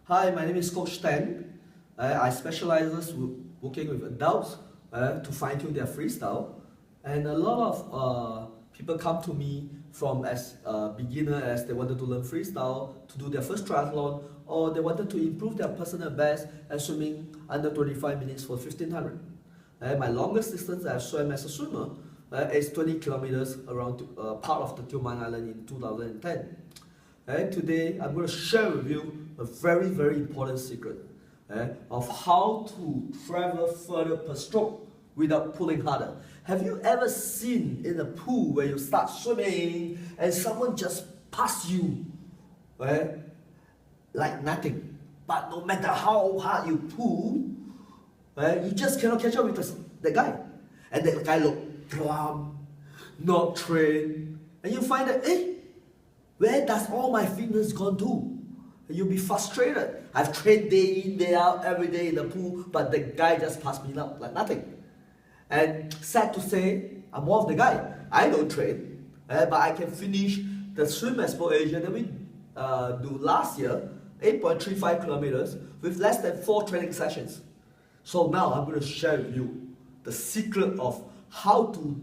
Hi, my name is Coach Tang. I specialize working with adults to fine-tune their freestyle. And a lot of people come to me from as a beginner as they wanted to learn freestyle to do their first triathlon, or they wanted to improve their personal best at swimming under 25 minutes for 1500. My longest distance I've swam as a swimmer is 20 kilometers around part of the Tioman Island in 2010. Today I'm going to share with you a very, very important secret of how to travel further per stroke without pulling harder. Have you ever seen in a pool where you start swimming and someone just pass you like nothing, but no matter how hard you pull, you just cannot catch up with the guy, and the guy look plump, not trained, and you find that, where does all my fitness gone to? You'll be frustrated. I've trained day in, day out, every day in the pool, but the guy just passed me up like nothing. And sad to say, I'm one of the guy. I don't train, but I can finish the Swim Expo Asia that we do last year, 8.35 kilometers, with less than 4 training sessions. So now I'm going to share with you the secret of how to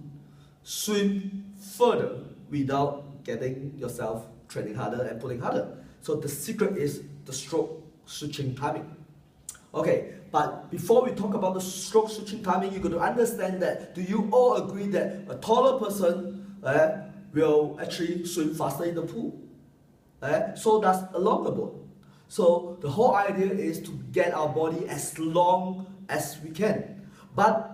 swim further without getting yourself training harder and pulling harder. So the secret is the stroke switching timing. Okay, but before we talk about the stroke switching timing, you got to understand that, do you all agree that a taller person will actually swim faster in the pool? So does a longer boat. So the whole idea is to get our body as long as we can. But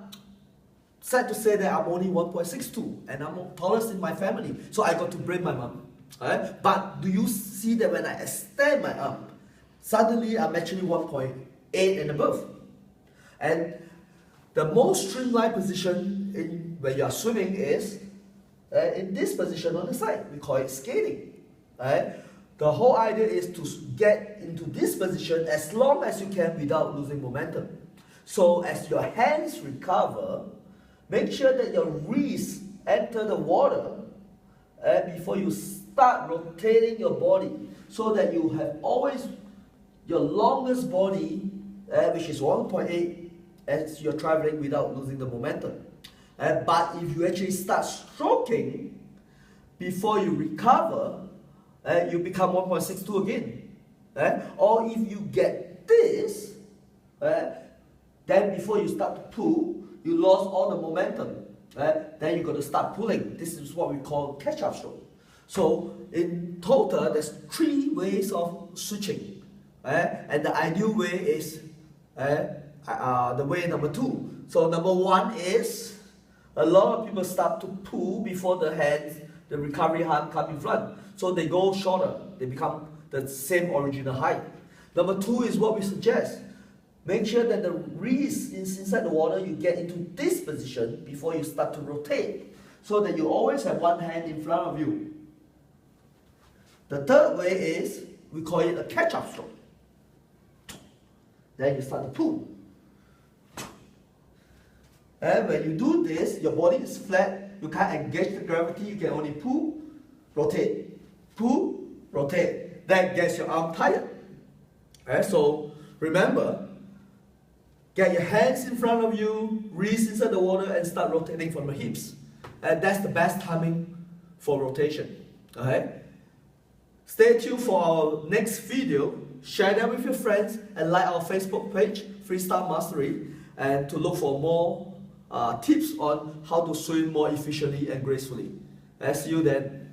sad to say that I'm only 1.62 and I'm the tallest in my family, so I got to brain my mom. But do you see that when I extend my arm, suddenly I'm actually 1.8 and above? And the most streamlined position when you are swimming is in this position on the side. We call it skating. The whole idea is to get into this position as long as you can without losing momentum. So as your hands recover, make sure that your wrists enter the water before you start rotating your body, so that you have always your longest body, which is 1.8, as you're traveling without losing the momentum. But if you actually start stroking before you recover, you become 1.62 again. Or if you get this, then before you start to pull, you lost all the momentum. Then you got to start pulling. This is what we call catch-up stroke. So in total, there's 3 ways of switching, and the ideal way is the way number 2. So number 1 is a lot of people start to pull before the recovery hand come in front. So they go shorter, they become the same original height. Number 2 is what we suggest. Make sure that the wrist is inside the water, you get into this position before you start to rotate, so that you always have one hand in front of you. The third way is, we call it a catch-up stroke. Then you start to pull. And when you do this, your body is flat, you can't engage the gravity, you can only pull, rotate, pull, rotate. That gets your arm tired. So remember, get your hands in front of you, wrists inside the water, and start rotating from the hips. And that's the best timing for rotation. Okay? Stay tuned for our next video. Share that with your friends and like our Facebook page, Freestyle Mastery, and to look for more tips on how to swim more efficiently and gracefully. See you then.